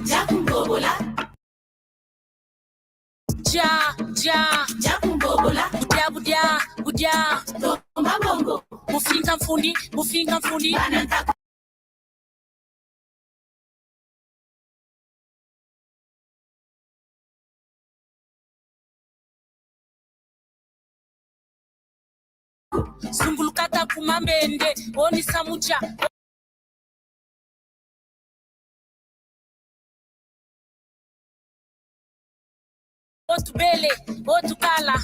Ja kumbobola. Ja kumbobola. Budia. Tomba bongo. Mufinga mfundi. Bananta. Sumbulukata kumambende, oni samucha. Otubele, otukala.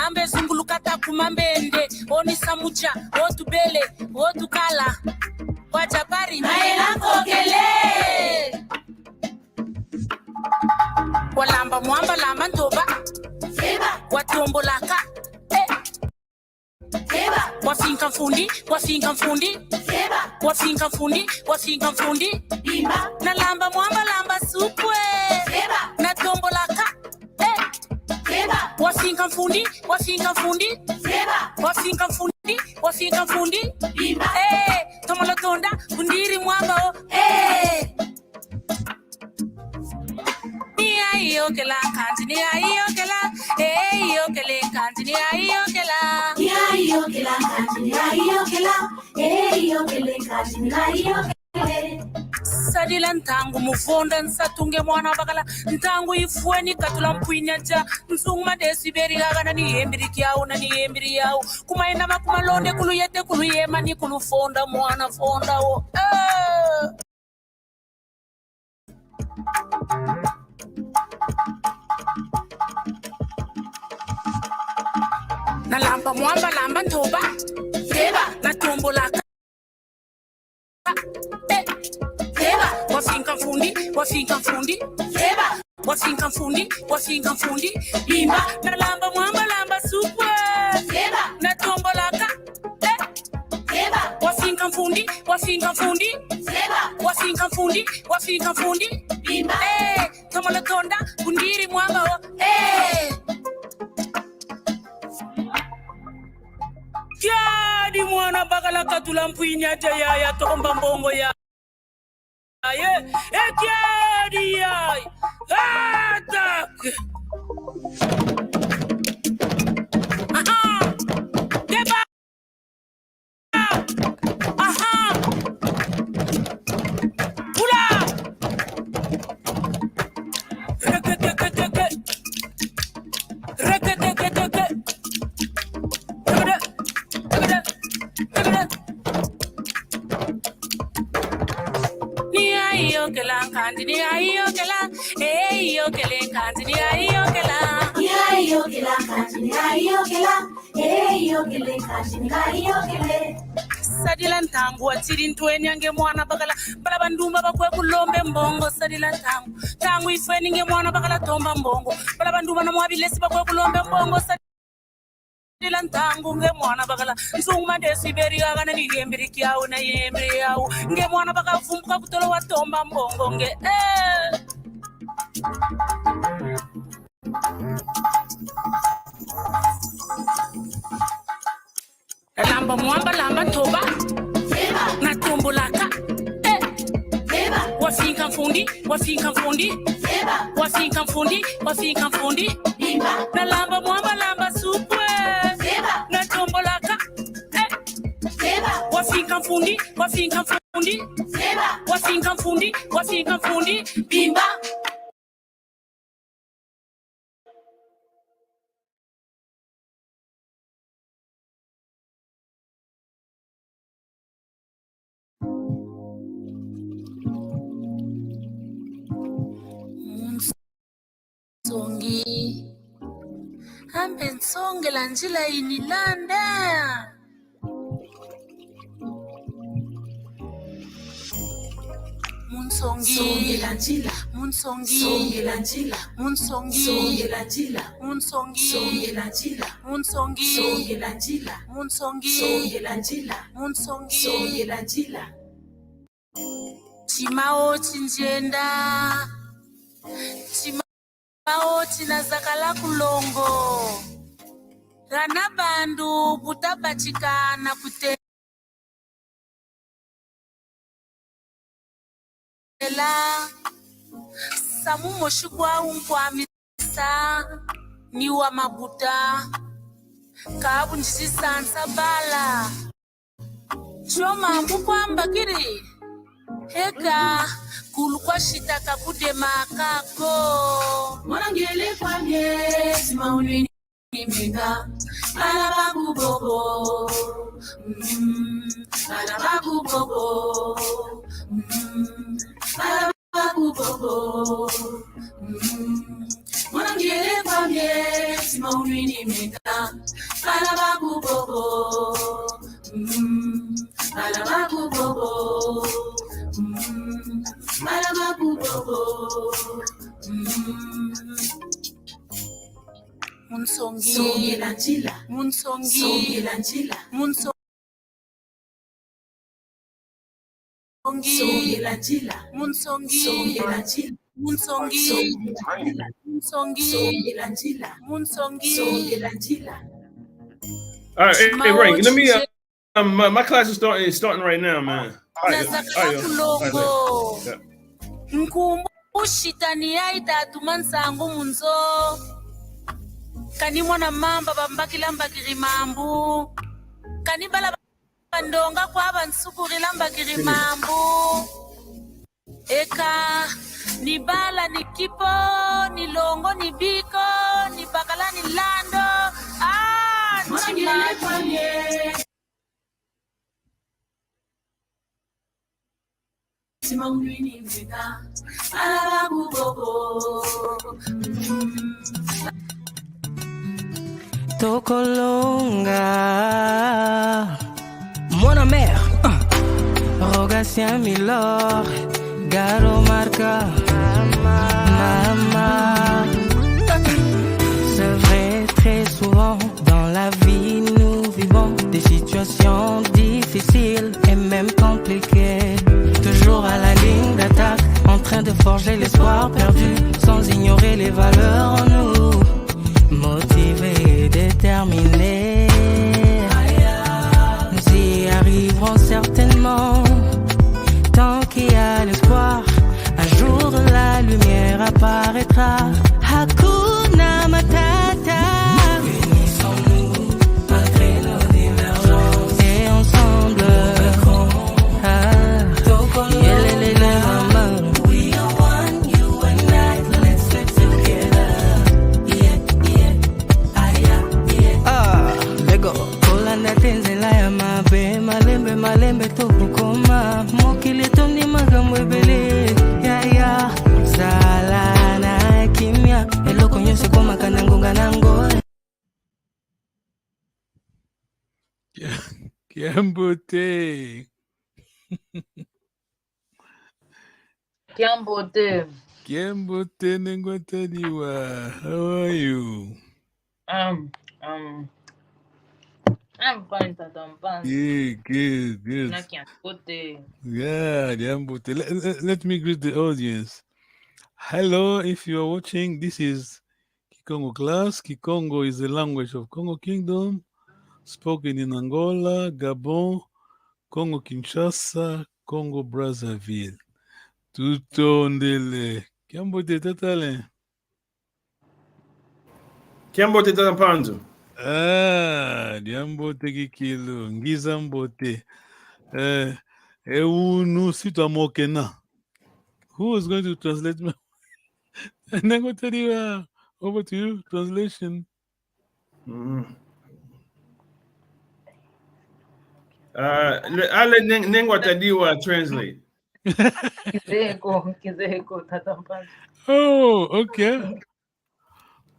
Ambe sumbulukata kumambende, oni samucha. Otubele, otukala. Wajabari Maela kokele. Walamba mwamba lamba ntoba. Seba. Watombolaka. Seba. Wafinga mfundi. Seba. Wafinga mfundi. Bimba. Na lamba mwamba lamba supwe. Seba. Na tombolaka. Seba. Wafinga mfundi. Seba. Wafinga mfundi. Bimba. Tomolotonda kundiri mwamba o. Yokela kanti ni ayokela yokele kanti ni ayokela yokela kanti ni ayokela yokele kanti ni ayokele sadila ntangu mufonda nsatunge mwana bakala ntangu ifueni katula mpwinya ja nsungma desiberi gagana ni hembiriki yao na ni hembiri yao kumaenda makuma londe kuluyete kuluyema ni kulufonda mwana fonda o na lamba mwamba lamba ntoba Seba. na tombolaka Seba. wafinga mfundi Seba. wafinga mfundi Bimba. na lamba mwamba lamba supwe Seba. na tombolaka Seba. wafinga mfundi Seba. wafinga mfundi Bimba. tomolotonda kundiri mwamba o Kiadi mwana bakala katula mpwinya ya tomba mbongo ya kiadi ya atak deba pula reke yokela kanti ni ayokela yokele kanti ni ayokela yokela kanti ni ayokela yokele kanti ni ayokele sadila ntangu atiri ntweni ange mwana bakala bala banduma bakwe kulombe mbongo sadila ntangu ifweni nge mwana bakala tomba mbongo bala banduma na mwabilesi bakwe kulombe mbongo sadila ntangu nge mwana bakala nsungma desiberi gagana ni hembiriki yao na hembiri yao nge mwana bakala fumbuka kutolo wa tomba mbongo nge lamba mwamba lamba ntoba Seba. na tombolaka Seba. wafinga mfundi Seba. wafinga mfundi Bimba. na lamba mwamba lamba supwe Seba. na tombolaka Seba. wafinga mfundi Seba. wafinga mfundi Bimba. Songi ambe nsonge la njila inilanda Munsongi Songe la njila. Munsongi Songe la njila. Munsongi Songe la njila. Munsongi Songe la njila. Munsongi Songe la njila. Munsongi Songe la njila. Munsongi Songe la njila. Chimao chinjenda Chimao chinazakala kulongo Gana bandu butabachikana kutela samu moshukwa unkwamisa ni wa mabuta kabu njisisansa bala choma mbukwamba kiri heka kulukwa shitaka kudema kako Mwanangele kwa miezi maulini mega Alabaku bobo Alabaku bobo Alabaku bobo Mwanangele kwa miezi maulini mega Alabaku bobo Alabaku bobo Alabaku bobo Munsongi Songela njila Munsongi Songela njila Munsongi Songela njila Munsongi Songela njila Munsongi Munsongi Songela njila Munsongi Songela njila. All right, hey, Ray, let me. My class is starting right now, man. All right, Kulongo nkumbushitani yaita tumansangu munzo kani mwana mamba bambakila mbakiri mambu kani bala bandonga kwa bansukurila mbakiri mambu eka ni bala ni kipo ni longo ni biko ni bakala ni lando Simaulini mega Alabaku bobo Tokolonga Mon mère Rogatien Milor Garo Marca Mama C'est vrai, très souvent dans la vie nous vivons des situations difficiles et même compliquées. Toujours à la ligne d'attaque, en train de forger l'espoir perdu, sans ignorer les valeurs en nous. Motivés et déterminés, nous y arriverons certainement. Tant qu'il y a l'espoir, un jour la lumière apparaîtra. Hakuna Matata. Unissons-nous malgré nos divergences et ensemble. We are one, you and I. Let's stick together. Lego. Kolanda tenzela ya mabe malembe malembe tokukoma mokili tomni makamwebele ya sala na kimya eloko nyose koma kanangonga nango Kiambote. Kiambote. Kiambote Nengwatadiwa. How are you? I'm fine, Tatampan. Yeah, good. Na Kiambote. Yeah, Kiambote. Let me greet the audience. Hello, if you are watching, this is Kikongo class. Kikongo is the language of Congo Kingdom, spoken in Angola, Gabon, Congo Kinshasa, Congo Brazzaville. Tutondele. Kiambote tatale. Kiambote tatampanzo. Diambote kikilo. Ngizambote. Eunu sitamokena. Who is going to translate me? Nangotariwa. Over to you. Translation. I'll let Nengwatadiwa translate. Kizeko, Tatampan. Oh, okay.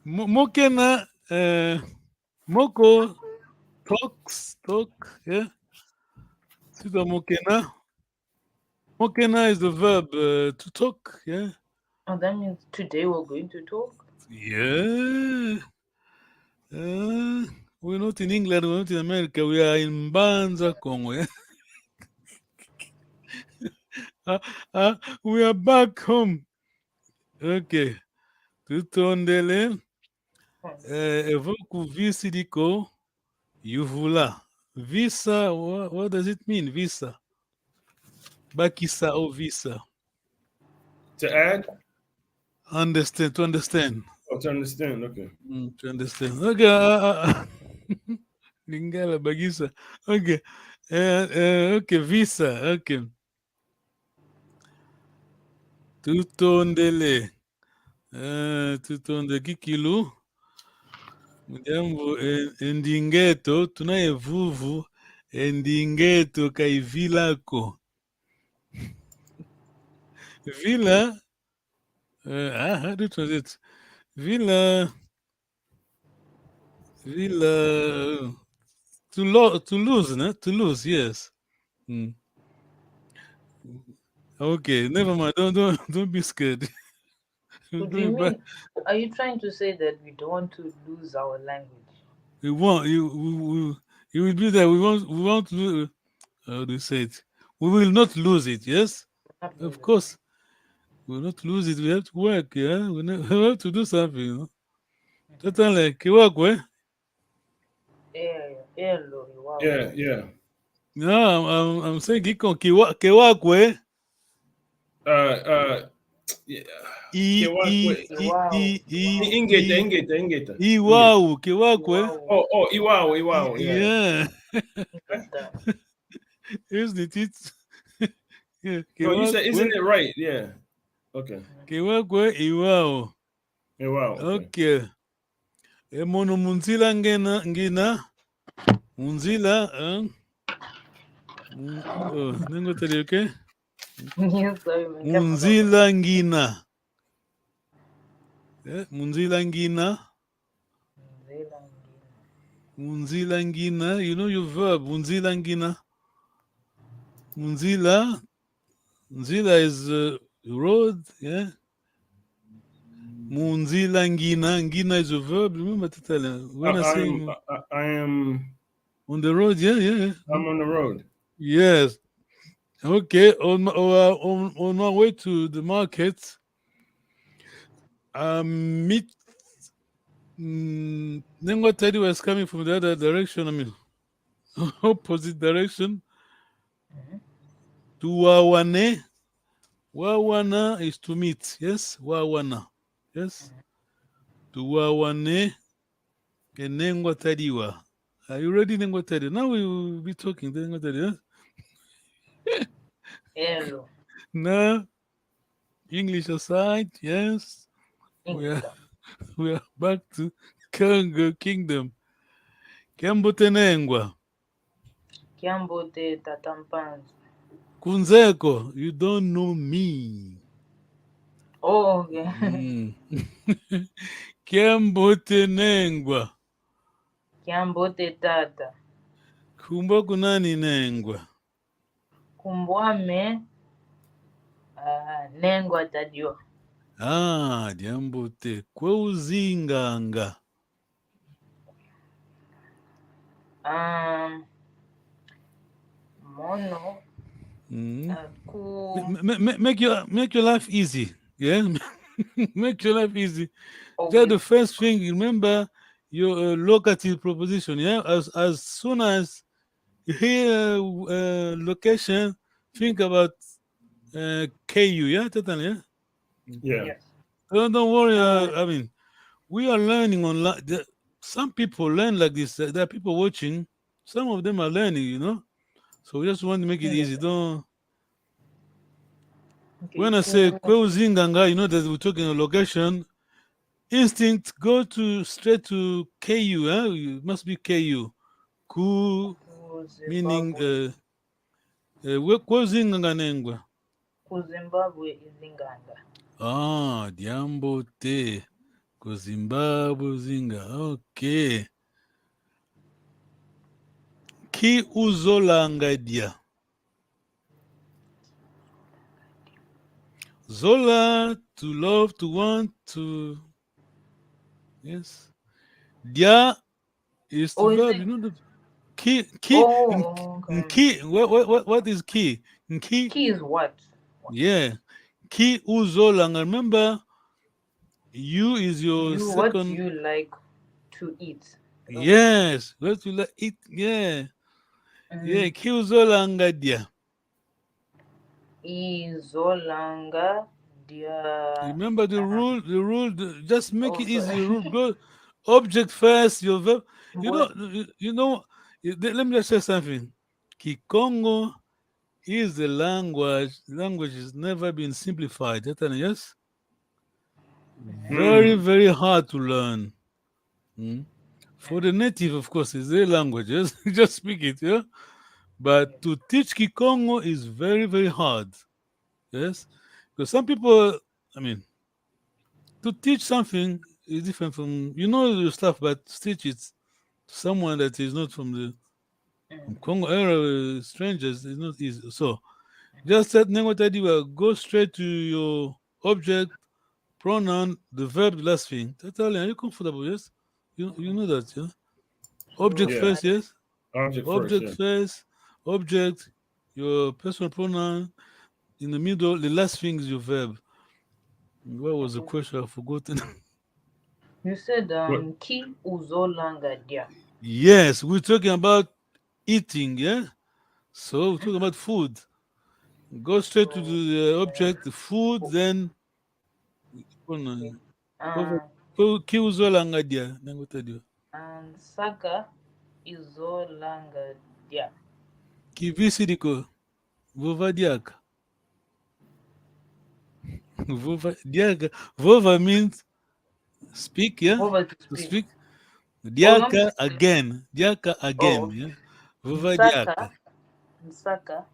Mokena, Moko talk, yeah. Sita Mokena. Mokena is the verb to talk, yeah. Oh, that means today we're going to talk? Yeah. We're not in England, we're not in America, we are in Banza, Congo, yeah. We are back home. Okay. Tutondele. Evoku visi diko yuvula. Visa, what does it mean? Visa. Bakisa or visa. To add? Understand, to understand. Oh, to understand. Okay. To understand. Okay. Lingala bagisa. Okay. Okay, visa. Okay. Tutondele. Tutonde kikilu. Mujambo endingeto. Tunaye vuvu. Endingeto kaivilako. Villa. How do you translate? Villa. To lose, no? To lose, yes. Okay, never mind. Don't be scared. So do you mean, are you trying to say that we don't want to lose our language? We want you will be there. We want to how do you say it? We will not lose it, yes? Of course. We will not lose it. We have to work, yeah. We have to do something, you know. Totally. Kiwakwe. Yeah. No, I'm saying kiwakwe. Yeah. Ingeta. Iwau, kiwakwe. Oh, Iwau. Yeah. Here's the teeth. Yeah. No, you said, isn't it right? Yeah. Okay. Kiwakwe, Iwau. Iwau. Okay. Emono munzila ngina. Munzila, nengo tadi, okay? Yes, sorry, Munzila ngina. Munzila ngina. Munzila ngina. You know your verb, munzila ngina. Munzila. Munzila is road, yeah? Munzila ngina. Ngina is a verb. Remember to tell him. When I am on the road, yeah. I'm on the road. Yes. Okay. On my way to the market, meet Nengo Teddy was coming from the other direction. I mean, opposite direction. To Wawane. Wawana is to meet. Yes, Wawana. Yes. To Wawane. Nengo Tediwa. Are you ready, Nengo Teddy? Now we will be talking, Nengo Teddy. Yes? Hello. No. English aside, yes. We are back to Congo Kingdom. Kiambote Nengwa. Kiambote Tatampanzi. Kunzeko, you don't know me. Oh, okay. Kiambote Nengwa. Kiambote Tata. Kumba kunani Nengwa. Kumbwame Nengwa Tadiwa. Diambote. Kweuzinganga. Mono. Make your life easy. Yeah? Make your life easy. Okay. That's the first thing. Remember your locative proposition. Yeah? As soon as you hear location, think about KU. Yeah? Totally, yeah? Yeah. Yes. Don't worry. I mean, we are learning online. Some people learn like this. There are people watching. Some of them are learning, you know. So we just want to make it easy. Don't. Okay. When I say Kweuzinganga, you know that we're talking a location. Instinct, go straight to KU. It must be KU. Ku meaning Kweuzinganga Nengwa. Kuzimbabwe Izinganga. Diambo te. Kuzimbabwe Zinga. Okay. Ki uzolangadia. Zola, to love, to want, to. Yes. Dia is the verb. You know the key. Okay. Key. What is key? Key. Key is what? Yeah. Ki uzolanga. Remember, you is your You, second. what you like. to eat. Yes, what you like eat? Yeah, yeah. Kiuzolanga dia. Izolanga dia. Remember the rule. The rule. Just make it Also, easy. The rule. Go object first. Your verb. You know. what? You know. Let me just say something. Kikongo is the language. Language has never been simplified. Yes. Very, very hard to learn. For the native, of course, it's their language. Just speak it, yeah. But to teach Kikongo is very, very hard. Yes, because some people, I mean, to teach something is different from your stuff, but to teach it to someone that is not from Congo area, strangers, is not easy. So just that go straight to your object, pronoun, the verb, the last thing. Totally, are you comfortable? Yes, you know that, yeah. Object Yeah. first, yes. Object Object first. Yeah. first, object, your personal pronoun. In the middle, the last thing is your verb. What was the question? I've forgotten. You said What? ki uzolanga dia. Yes, we're talking about eating, yeah? So we're talking about food. Go straight to the object, the food, then kiuzolanga dia. Saka izolanga dia. Kivisidiko. Vova diaka. Vova diaka. Vova means speak, yeah? Over to To speak. speak. not Diaka speak. again. Diaka again, Oh, yeah? Vova diaka. Nsaka.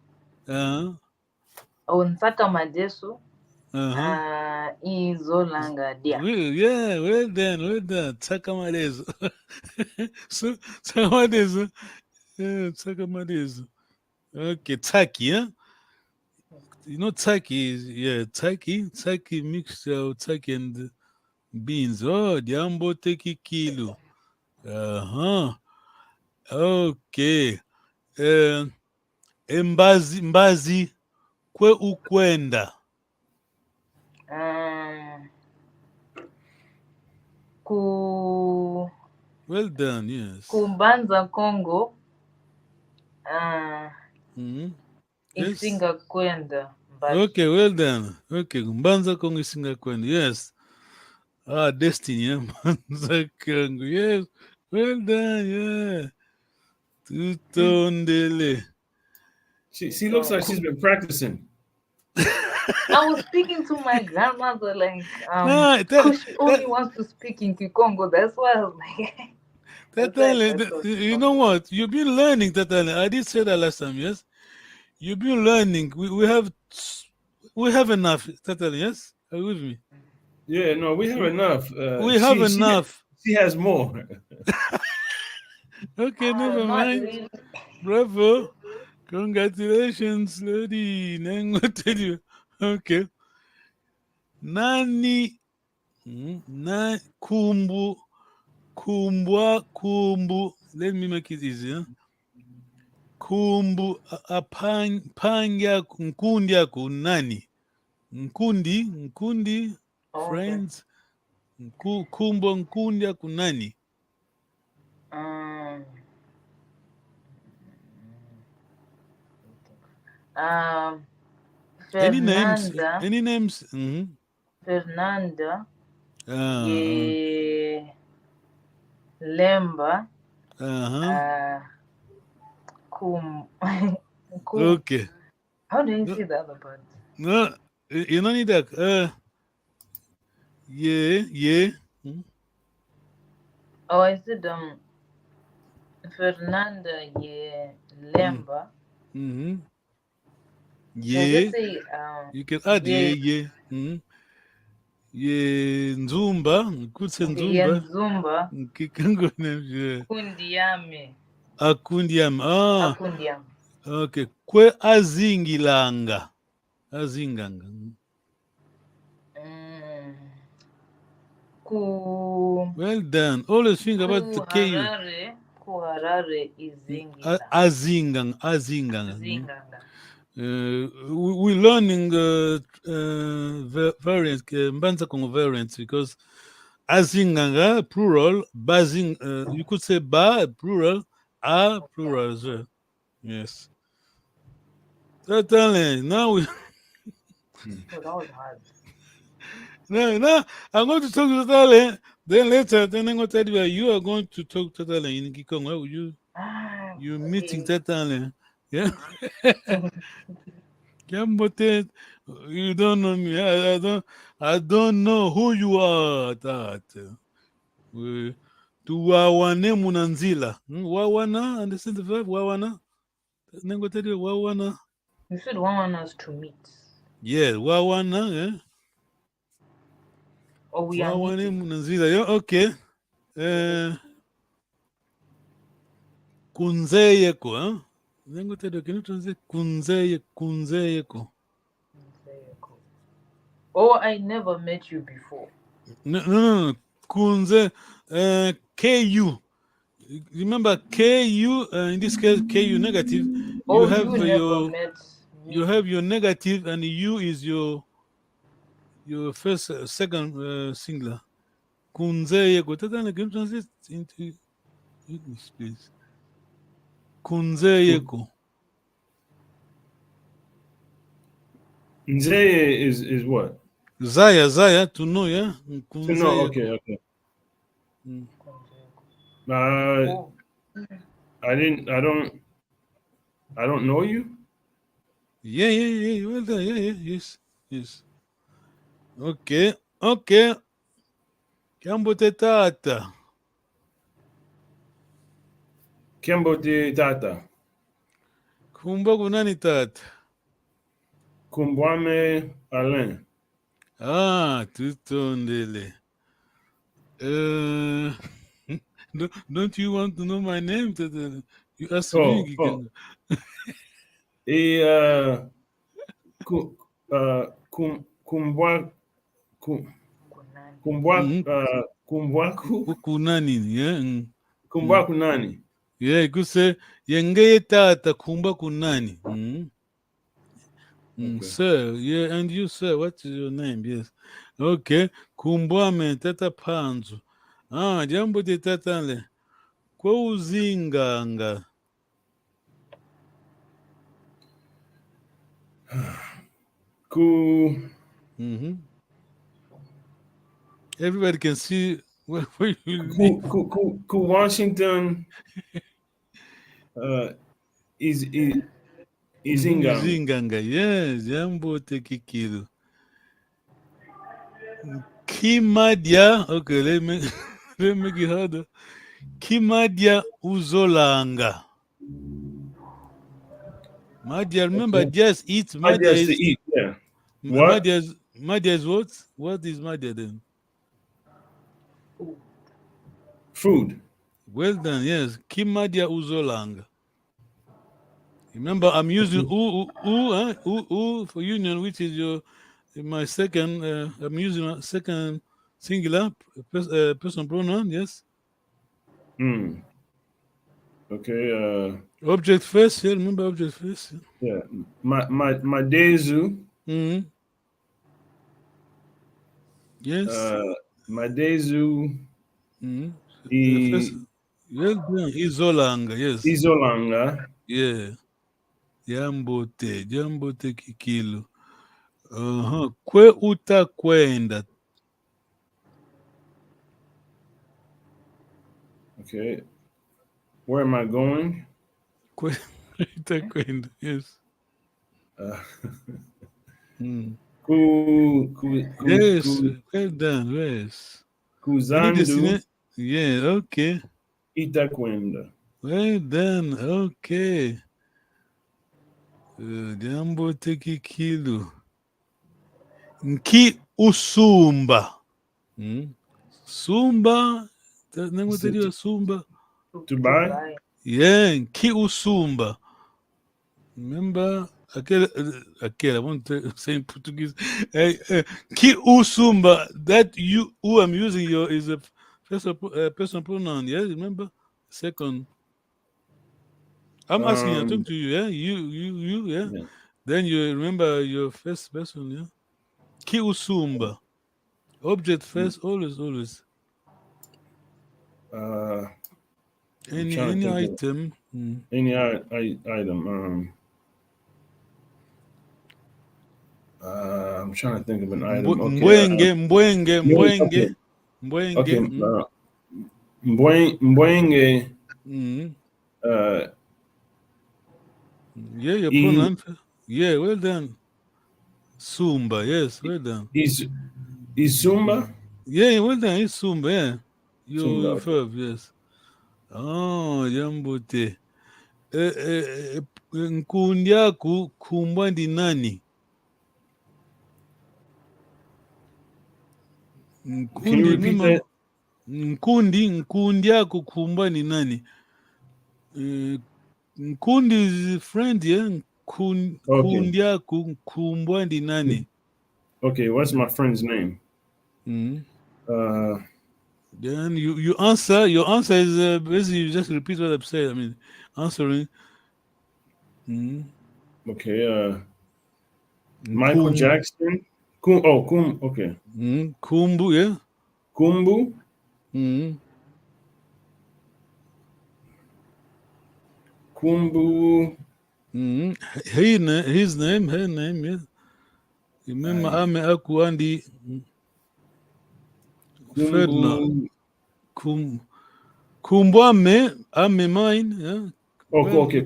Uh-huh. Nsaka madesu. Uh-huh. Izolanga dia. Yeah, well done. Tsakamadezo. So, Tsakamadezo. Yeah, Tsakamadezo. Okay, Tsaki, yeah? You know, Tsaki is, Tsaki mixture of Tsaki and beans. Oh, Diambo teki kilo. Uh-huh. Okay. Mbazi kwe ukwenda. Well done, yes. Kubanza Congo. Isinga kwenda. Okay, well done. Okay, Mbanza Congo isinga kwenda. Yes. Destiny, yeah. Mbanza Congo. Yes. Well done, yeah. Tutondele. She looks like she's been practicing. I was speaking to my grandmother, like, she only wants to speak in Kikongo. That's why I was like, Tatale, you know what? You've been learning, Tatale. I did say that last time, yes? You've been learning. We have enough, Tatale, yes? Are you with me? Yeah, no, we have enough. We have enough. She has more. Okay, never mind. Really. Bravo. Congratulations, lady. Tell you. Okay. Nani na kumbu. Let me make it easier. Kumbu panya nkundi yako nani? Nkundi friends. Kumbu nkundi yako nani? Any names? Fernanda. Lemba. Okay. How do you say the other part? No, you don't need that. Yeah. Oh, I said Fernanda Lemba. Yeah. Say, you can add yeah. Yeah, Nzumba. Could say Nzumba. Kikango name. Kundiame. Akundiam. Akundiam. Okay. Kwe azingilanga. Azinganga. Well done. Always think about the K. Kuharare Izingila. Azinganga. We're learning variants, Mbanza Congo variants, because Azinganga, plural. Bazing, you could say ba, plural. A, plural as well. Yes. Certainly. Now we. Oh, that was hard. No, I'm going to talk to Totally. Then later, then I'm going to tell you you are going to talk Totally in Kikongo. You're meeting Totally. Yeah. Gambote, you don't know me. I don't know who you are. That. Tuwawane munanzila. Wawana, understand the verb? Wawana? Nengo tell you wawana. You said one us to meet. Yeah, wawana, yeah. Or we are Wawane meeting. munanzila. Yeah, okay. Kunzeyeko, huh? Nengo tell you, can you translate kunzeyeko? Oh, I never met you before. No. Kunze, KU. Remember KU, in this case, KU negative. Oh, you never met me. You have your negative, and U is your first, second singular. Kunzeyeko. Can you translate into English, please? Kunzeyeko. Nzeye is what? Zaya, to know, yeah? To know, okay. I don't know you. Yeah. Well done. Yeah. Yes. Okay. Kambo te tata. Kembo de tata. Kumba kunani tata. Kumbwame Alain. Tutondele. Don't you want to know my name? You asked me. Kunani, yeah. Kumbwa kunani. Yeah, you could say yenge tata kumba kunani. Okay. Sir, yeah, and you, sir, what is your name? Yes. Okay. Kumbwame tata panzu. Jambo de tatale. Kwa uzinganga. Everybody can see where you live. Washington is Izinganga. Yes, jambo te kikilu. Kimadia. Okay, let me make it harder. Kimadia uzolanga. Madia, remember, just eat. Madia is to eat, yeah. What? Madia is what? What is Madia then? Food. Well done, yes. Kimadia uzolanga. Remember, I'm using u for union, which is my second. I'm using a second singular person pronoun. Yes. Okay. Object first. Yeah, remember object first. Yeah. My dezu. Yes. My dezu. Well done. Izolanga. Yes. Izolanga. Yeah. Jambote kikilu. Kwe utakwenda. Okay. Where am I going? Kwe utakwenda. Yes. Yes. Well done. Yes. Kuzandu. Yeah. Okay. Itakwenda. Well done. Okay. Jambo teki kilu. Nki usumba. Sumba. Nemo teria sumba. To buy? Yeah, nki usumba. Remember, aquela, I want to say in Portuguese. Ki usumba. That you who I'm using is a personal pronoun. Yeah, remember? Second. I'm asking you, I'm talking to you, yeah? You, yeah? Then you remember your first person, yeah? Ki usumba. Object first, always. Any item. Any item. I'm trying to think of an item. Mbwenge. Okay. Mbwenge. Yeah, your pronoun. Yeah, well done. Sumba, yes, well done. Is Sumba? Yeah, well done. It's Sumba, yeah. Sumba, verb, yes. Oh, Jambote. Nkundi yako kumbwa ndi nani? Can you repeat that? Nkundi yako kumbwa ni nani? Nkundi is friend, yeah? Nkundi yako kumbwa ndi nani? Okay, what's my friend's name? Then you answer. Your answer is basically you just repeat what I've said. I mean, answering. Okay. Michael Jackson. Okay. Kumbu, yeah. Kumbu. Kumbu. His name, her name, yeah. Remember, Ame Akuandi. Kumbwame, Ame mine, yeah. Okay.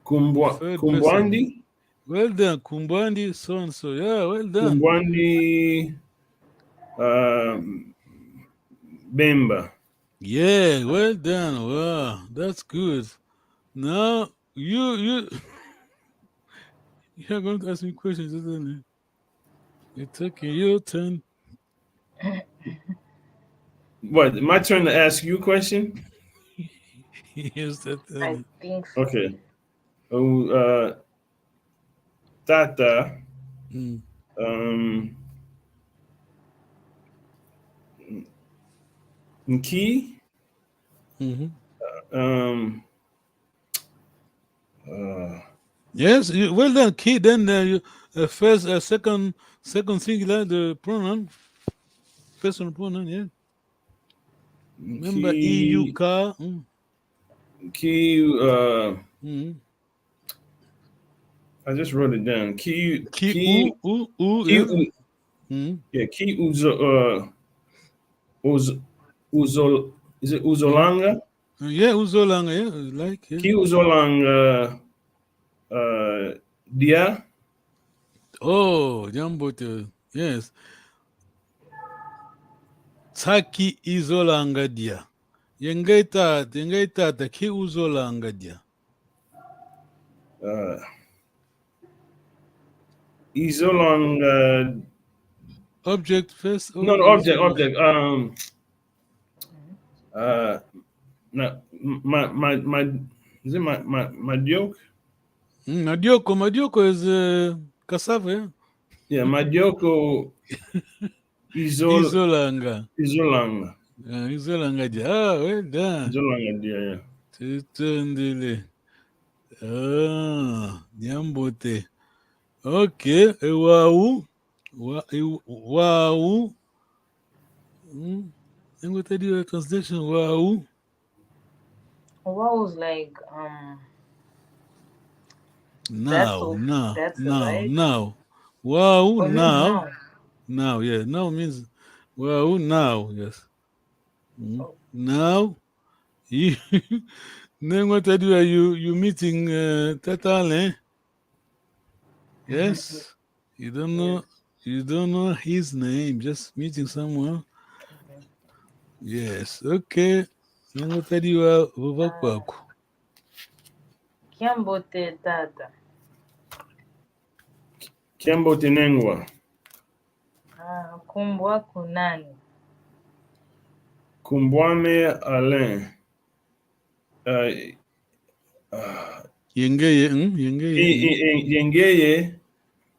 Kumbwandi. Well done, Kumbwandi, so and so. Yeah, well done. Kumbwandi. Bemba. Yeah, well done. Wow, that's good. Now you're going to ask me questions, isn't it? It's okay, your turn. What? My turn to ask you a question? Yes, that. I think so. Okay. Tata. Nki. Yes, well done, Key. Then you first, second singular, the pronoun, personal pronoun, yeah. Remember EUK. Key. I just wrote it down. Key. Yeah, Key Uzol. Is it Uzolanga? Yeah, Uzolanga. Yeah, like. Yeah. Key Uzolanga. Dia. Oh, Jambote. Yes. Taki Izolanga dia. Yengaita ki Uzolanga dia. Izolanga. Object first. No, object. No, my. Is it my joke? Madioko is cassava, yeah? Yeah, Madioko. Izolanga. Izolanga. Izolanga dia. Ah, well done. Izolanga dia, yeah. Tutundile. Ah, Nyambote. Okay. Wow. I'm going to do a translation. Wow. Wow is like Now. right? Wow, Or now. Now, yeah. Now means wow, now, yes. Now, you. Then what I do? Are you meeting Tatale? Yes. You don't know his name. Just meeting someone. Yes. Okay. Then what I do? Kiambote tata. Kiambote nengwa. Kumbwa kunani. Kumbwame Alain. Yengeye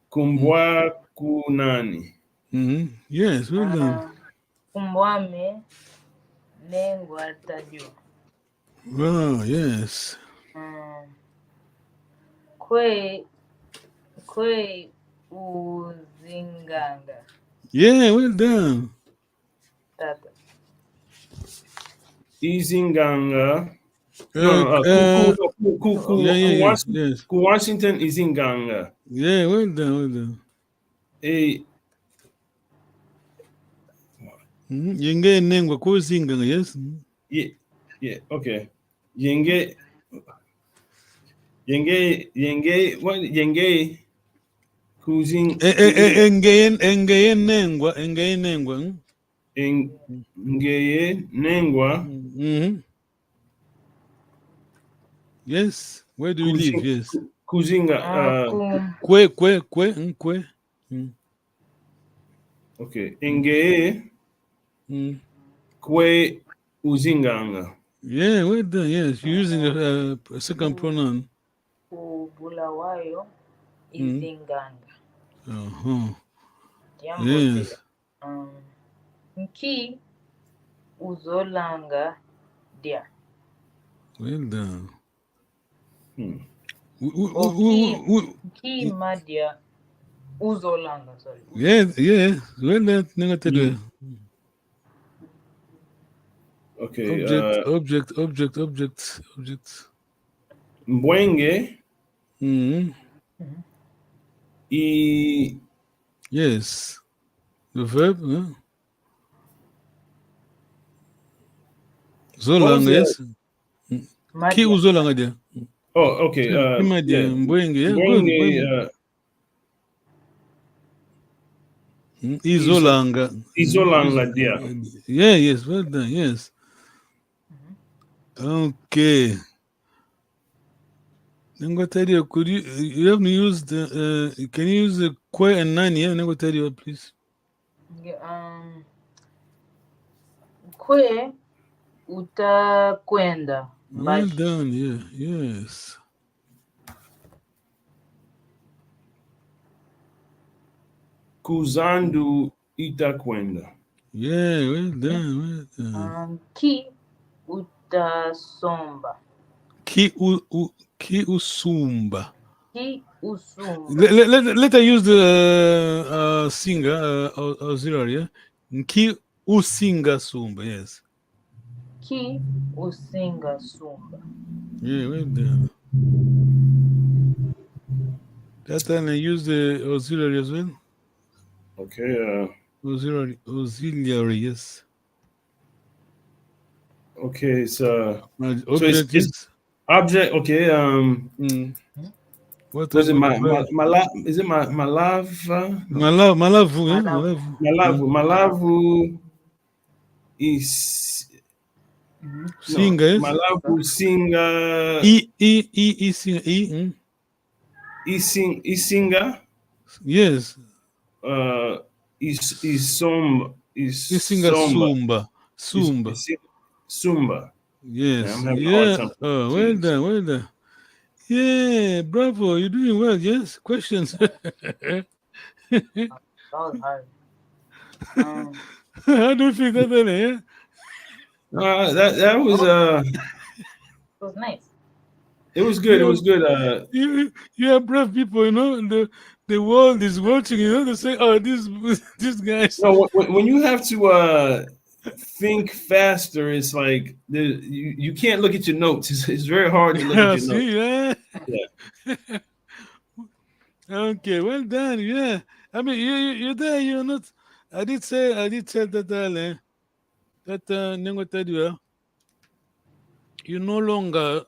kumbwa kunani. Yes, well done. Kumbwame nengwa tajo. Wow, yes. Kwe uzinganga. Yeah, well done. Tata. Izinganga. Yes. Washington Izinganga. Yeah, well done. Yenge nengwa kuzinganga, yes. Yeah, okay. Yenge, what? Yenge, kuzing. Engeye nengwa. Ngeye nengwa. Yes. Where do you live? Yes. Kuzinga. Kwe. Okay. Ngeye. Kwe uzinganga. Yeah, well done. Yes, you're using a second pronoun. Bulawayo izinganga. Yes. Nki uzolanga dia. Well done. Ki madia uzolanga, sorry. Yeah. Well done. Okay. Object. Mbwenge. Yes. The verb. Zolanga, yes. Ki uzolanga dia. Oh, okay. Mbwenge. Mbwenge. Izolanga dia. Yeah, yes. Well done. Yes. Okay. Nengotario, could you have me use the can you use the kwe and nani? Yeah, Nengotario, please. Kwe utakwenda. Well done, yeah, yes. Kuzandu itakwenda. Yeah, well done. Ki utasomba. Ki usumba. Ki usumba. Let her use the singer auxiliary, yeah? Ki usinga sumba, yes. Ki usinga sumba. Yeah, well done. That time I use the auxiliary as well. Okay. Auxiliary, yes. Okay, so object, it's object. Okay. What was it? Malavu. Malavu is singer. Yes. Malavu singer. Singer. Yes. Is Sumba. Yes. Yeah. Well done. Yeah, bravo. You're doing well. Yes. Questions. That was hard. How do you feel that? Yeah. That was It was nice. It was good. It was good. You are brave people. You know the world is watching. You know they say, "Oh, this guys." No, when you have to think faster, it's like you can't look at your notes. It's very hard to look at your notes. Yeah. Okay, well done. Yeah, I mean you're there. You're not. I did tell that that Nengotadio, you're no longer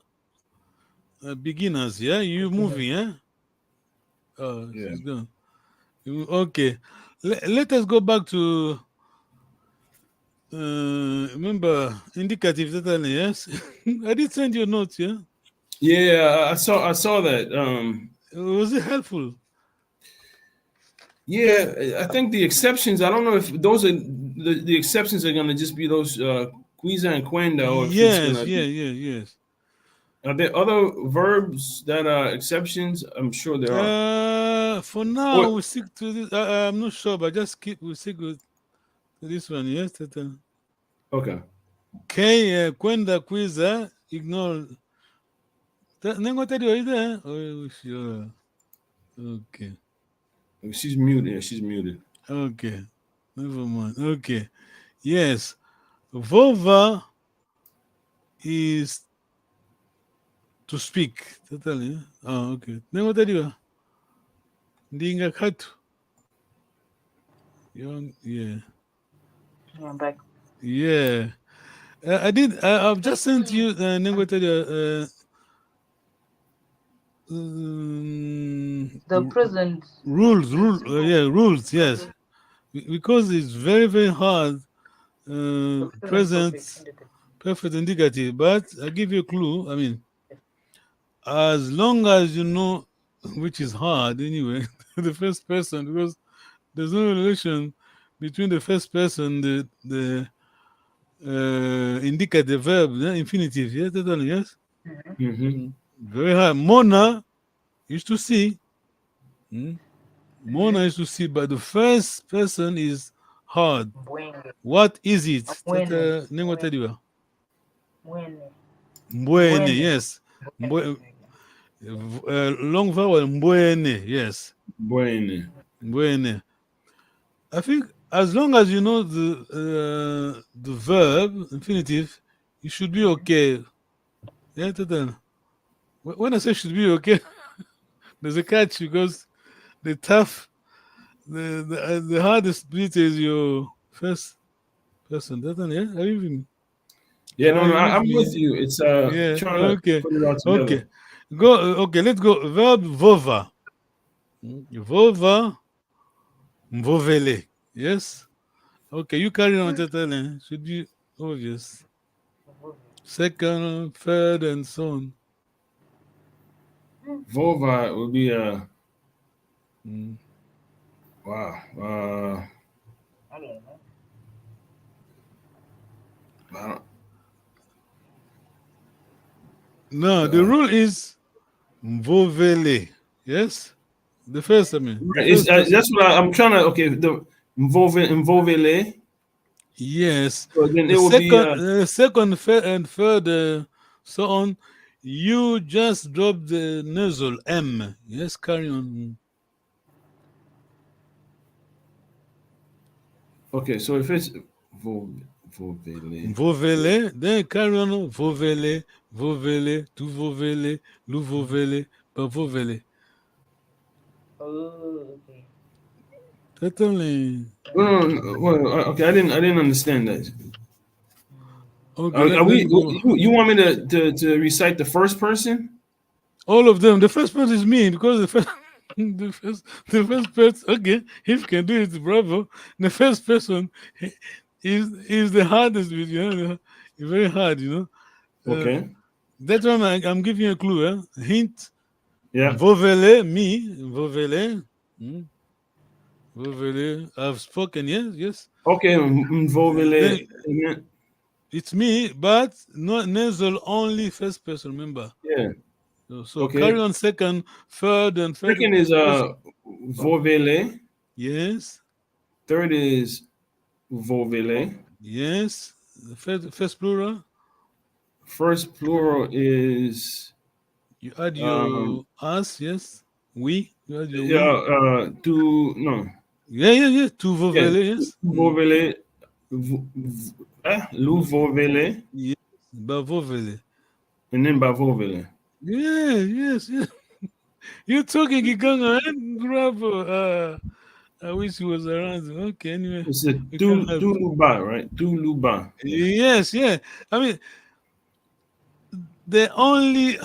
beginners. Yeah, you're moving. Yeah. Oh, yeah. She's gone. Okay, let us go back to. Remember indicative that yes. I did send you notes, yeah. Yeah, I saw that. Was it helpful? Yeah, I think the exceptions. I don't know if those are the exceptions are going to just be those quiza and quenda, or if yes. Are there other verbs that are exceptions? I'm sure there are. For now, we stick to this. I'm not sure, but we stick with this one. Yes, okay. Okay, quenda, quiza, ignore. Nengotadio, are you there? Oh, sure. Okay. She's muted. Yeah, she's muted. Okay. Never mind. Okay. Yes. Vova is to speak. Totally. Oh, okay. Then what are you? Ndinga katu. Yeah. I'm back. Yeah. I've just sent you The present rules. Rules. Yes, because it's very, very hard. Present, perfect indicative. But I give you a clue. I mean, as long as you know, which is hard anyway, the first person, because there's no relation between the first person, the indicative verb, infinitive. Yes, totally, yes. Mm-hmm. Very hard. Mona used to see. Mona used to see, but the first person is hard. What is it? Mwene. Mbwene, yes. Long vowel, mbwene, yes. Mbwene. I think as long as you know the verb, infinitive, you should be okay. Yeah, when I say should be okay, there's a catch because the hardest bit is your first person. Yeah, are you with me? Yeah, no, I'm with you. It's yeah. trying to put it all together. Okay, let's go. Verb vova. Vova, mvovele. Yes. Okay, you carry on, Tatane. Should be obvious. Second, third, and so on. Vova would be wow. I don't know. No, the rule is mvovele. Yes, the first. I mean, that's what I'm trying to. Okay, the mvovele. Yes. So then it the will second, and third, so on. You just drop the nasal M. Yes, carry on. Okay, so if it's Vovele, then carry on. Vovele, tu vovele, lu vovele, pa vovele. Oh, okay. Totally. Well, okay, I didn't understand that. Okay, you want me to recite the first person? All of them. The first person is me because the first person. Okay, if you can do it, bravo. The first person is the hardest bit. It's very hard. Okay. That's why I'm giving you a clue. Hint. Yeah. Vovele, me. Vovele. Vovele. I've spoken. Yes. Okay. Vovele. It's me, but not nasal, only first person, remember? Yeah. So okay. Carry on second, third, and third. Second is vovele. Yes. Third is vovele. Yes. The first plural. First plural is. You add your us, yes. We. You add your two. No. Yeah. Two vovele, yes. Vovele. Lu vovele. Yes. Bavovele. And then bavovele. Yes. You're talking Kikongo, bravo. I wish he was around. Okay, anyway. It's a Tuluba, right? Tuluba. Yes. I mean, the only,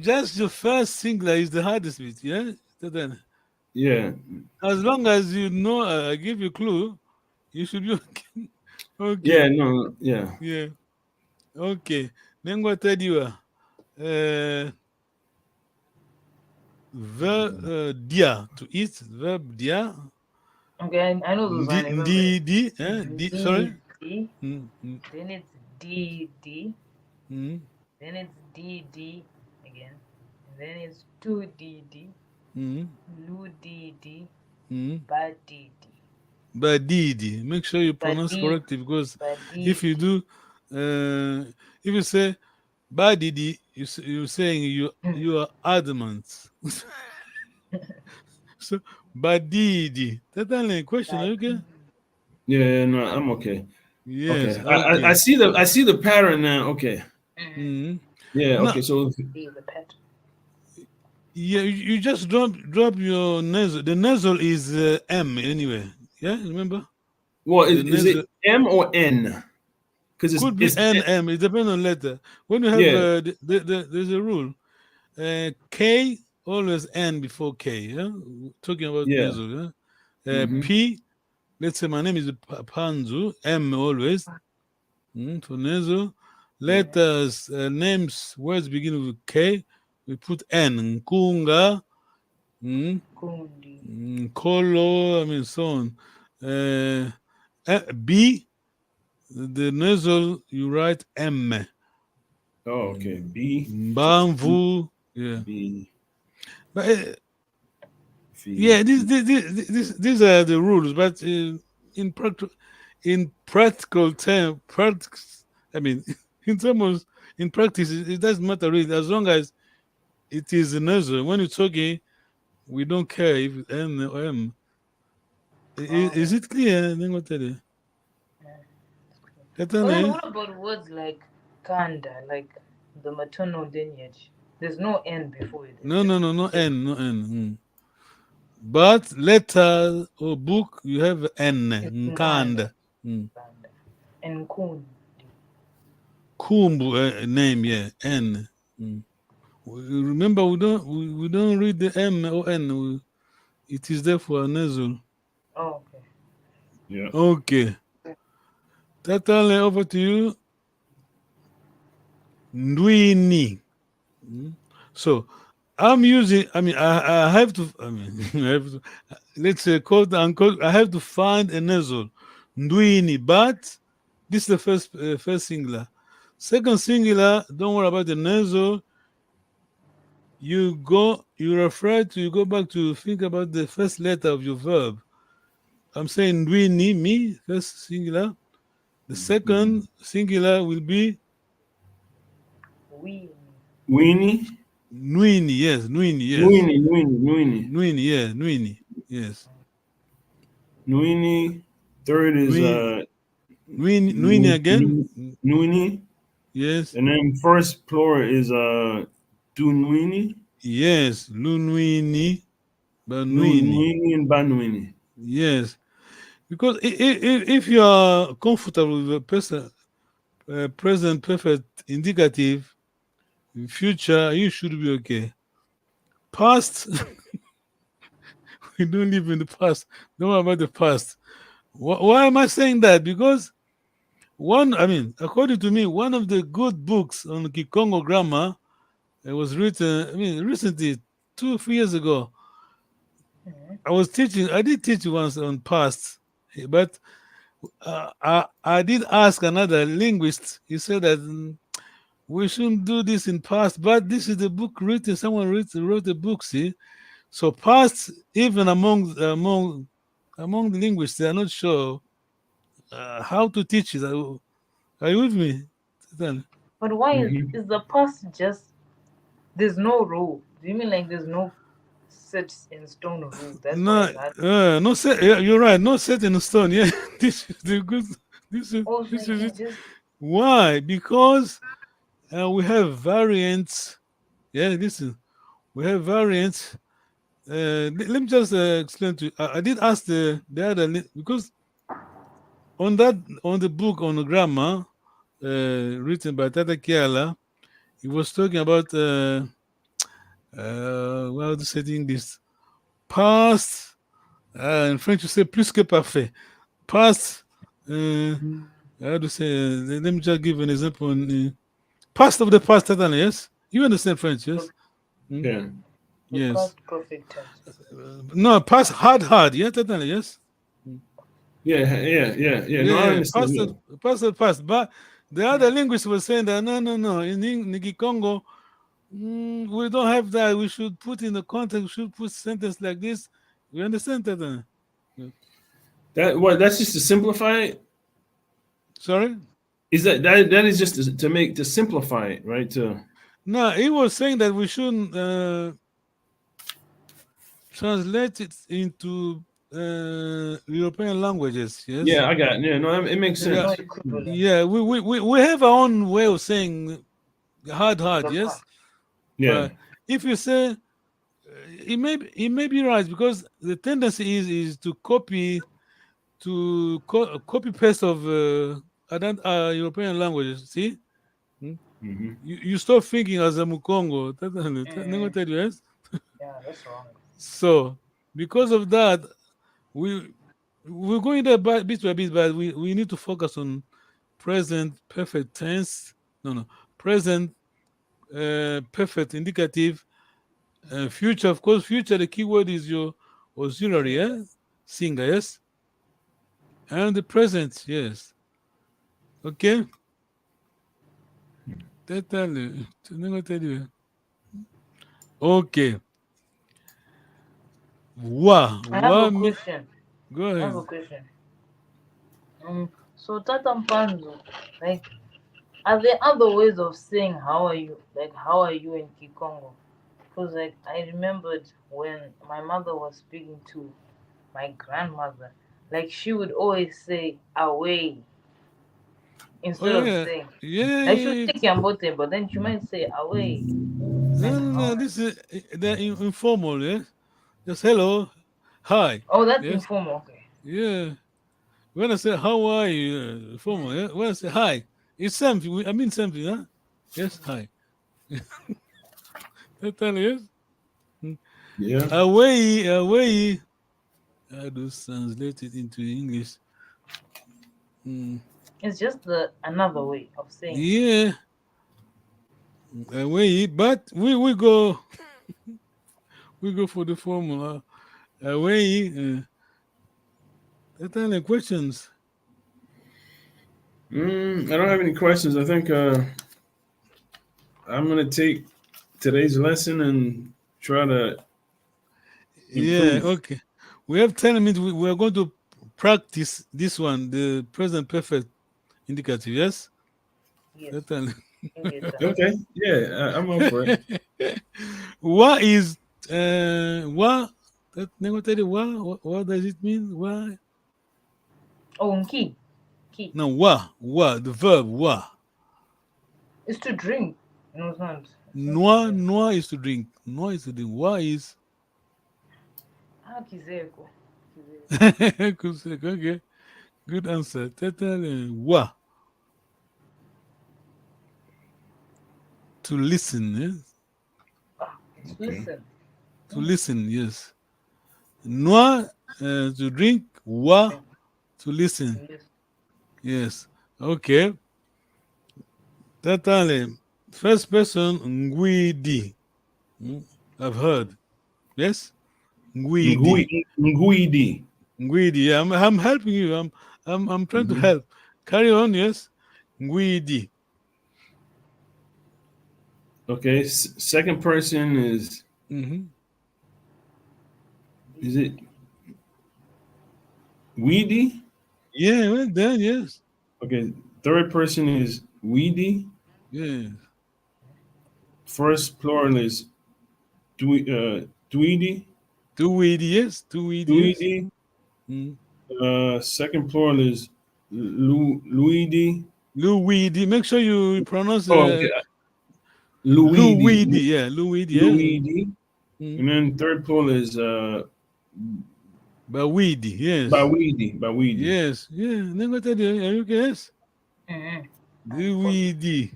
just the first singular is the hardest bit, yeah? Yeah. As long as you know, I give you a clue, you should be okay. Okay. Yeah, no, yeah. Yeah. Okay. Then what I you verb dia, to eat, verb dia. Okay, I know those. Sorry. Then it's D. Then it's DD again. And then it's 2DD. Lu DD. Badidi. Make sure you pronounce correctly, because if you do, if you say Badidi, you're saying you are adamant. So Badidi. That's the only question. Are you okay? Yeah, no, I'm okay. Yes. Okay. I see the pattern now. Okay. Yeah. No. Okay. So Be the pet. Yeah, you just drop your nasal. The nasal is M anyway. Yeah, remember? well, The is it nasal M or N? Because could be it's N M. It depends on letter. When you have yeah. there's a rule. K always N before K. Yeah, talking about Yeah. nasal. Yeah. Mhm. P. Let's say my name is Panzu. M always for nasal. Letters, names, words begin with K. We put N. Nkunga. Kundi. Kolo, I mean, so on. B, the nasal, you write M. Oh, okay. B. Bamvu, yeah. B. But V. yeah, these are the rules. But in practical term, I mean, in practice, it doesn't matter really, as long as it is a nasal. When you're talking, we don't care if it's N or M. Is it clear? Then what tell you? But then what about words like Kanda, like the maternal lineage? There's no N before it. No N. But letter or book, you have N. Nkanda. And Kundi. Kumbu name, yeah, N. Remember, we don't read the M or N. It is there for a nasal. Oh, okay. Yeah. Okay. Tatale, over to you. Ndwini. So I'm using, I have to, let's say, quote unquote, I have to find a nasal. Ndwini, but this is the first singular. Second singular, don't worry about the nasal. You go back to think about the first letter of your verb. I'm saying ndwini, me, first singular. The second singular will be Weenie. Nwini, yes, Nwini, yes. Nwini, yeah, Nwini, yes. Nwini. Third is Nwini again. Nwini. Yes. And then first plural is Dunwini. Yes, Lunwini, Nwini and Banwini. Yes, because if you are comfortable with the present perfect indicative, in future you should be okay. Past, we don't live in the past. Don't worry about the past. Why am I saying that? Because according to me, one of the good books on Kikongo grammar, it was written, recently, 2 or 3 years ago. I did teach once on past, but I did ask another linguist. He said that we shouldn't do this in past, but this is the book written, someone wrote a book, see? So past, even among the linguists, they are not sure how to teach it. Are you with me? But why is the past just, there's no rule? Do you mean like there's no set in stone rule? That's no set. Yeah, you're right. No set in stone. Yeah, this is the good. This is it. Why? Because we have variants. Yeah, listen. We have variants. Let me just explain to you. I did ask the other, because on the book on the grammar written by Tata Kiala, he was talking about how to say in this past. In French, you say plus que parfait. Past. How to say? Let me just give an example. Past of the past, yes. You understand French, yes? Yeah. Yes. Past perfect tense. No, past hard. Yeah, totally, yes. Yeah. No, I understand. Past. But the other linguist was saying that no. In Kikongo, we don't have that. We should put in the context. We should put sentence like this. You understand that? That's just to simplify it. Sorry. Is that is just to simplify it, right? No, he was saying that we shouldn't translate it into European languages. Yes. Yeah, I got it. Yeah, no, it makes sense. Yeah, we have our own way of saying hard, The yes. past. Yeah. But if you say it may be right, because the tendency is to copy paste of European languages. See, Mm-hmm. you stop thinking as a Mukongo. Yes. Yeah, that's wrong. So because of that, we're going there bit by bit, but we need to focus on present perfect tense. No, present perfect indicative. Future, of course, future, the keyword is your auxiliary, singer, yes? And the present, yes. Okay? Tell you. Okay. I have a Me. question. Go I ahead. have a question. So Tata Mpanzo, like, are there other ways of saying how are you? Like, how are you in Kikongo? Because, like, I remembered when my mother was speaking to my grandmother, like, she would always say away instead of saying. Like, she would say Kiambote, but then she might say away. No. This is the informal, yes? Just hello, hi. Oh, that's Yes? informal. Okay. Yeah. When I say how are you, formal, yeah? When I say hi, it's something. I mean something, huh? Yes, hi. Yes? Yeah. Away. I do translate it into English. It's just another way of saying. Yeah. Away, but we go for the formula. Away. Questions. I don't have any questions. I think I'm gonna take today's lesson and try to improve. Yeah, okay. We have 10 minutes. We are going to practice this one, the present perfect indicative, yes? Yes. Okay. Yeah, I'm up for it. What is what? What does it mean? Why? Oh, key. No, what? The verb what? It's to drink. No, it's not. Noir is to drink. Noir is to drink. What is? Kizeko. Okay. Good answer. What? To listen, yes? Listen. To listen, yes. Noir to drink, wa to listen. Yes. Okay. Tatale. First person, Nguidi. I've heard. Yes? Nguidi. Nguidi. Yeah, I'm helping you. I'm trying to help. Carry on, yes? Nguidi. Okay. Second person is. Is it Weedy? Yeah, well done, yes. Okay. Third person is Weedy. Yeah. First plural is Tweedy. Tweedy, yes. Tweedy. Yes. Second plural is Luidi. Luidi. Make sure you pronounce okay. Luidi. Yeah, Luidi. Yeah. Luidi. And then third plural is Bawidi, yes. Bawidi. Yes, yeah. Never tell you. Are you guess? Bawidi.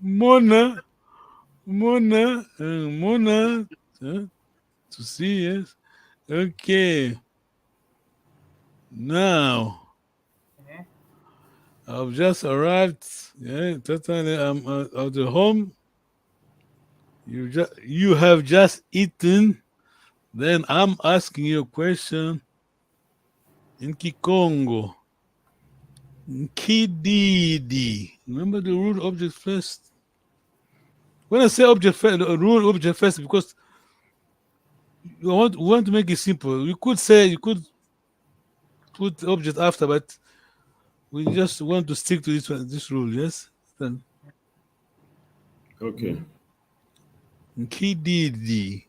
Mona. To see, yes. Okay. Now, I've just arrived. Yeah, totally. I'm at the home. You have just eaten. Then I'm asking you a question in Kikongo. Kididi. Remember the rule object first. When I say object first, rule object first, because we want to make it simple. You could put object after, but we just want to stick to this rule, yes? Then. Okay. Kididi.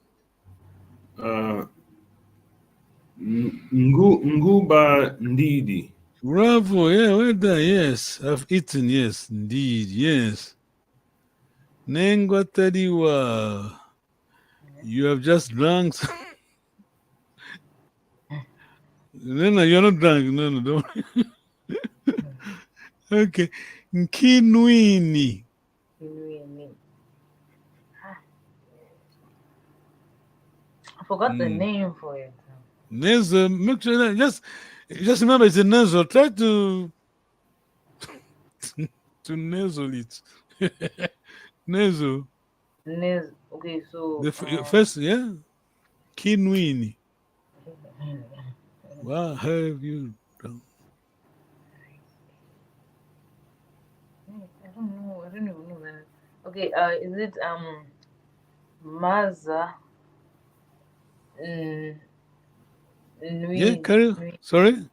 Nguba Ndidi. Bravo, yeah, well done, yes. I've eaten, yes, indeed, yes. Nengwatadiwa. You have just drunk. No, you're not drunk. No, don't. Okay. Nkinwini. I forgot the name for it. Nasal. Make sure that just remember it's a nasal. Try to nasal it. Nasal. Okay, so The first, yeah. Kinwini. What have you done? I don't know. I don't even know that. Okay, is it Maza Yeah, carry. Sorry?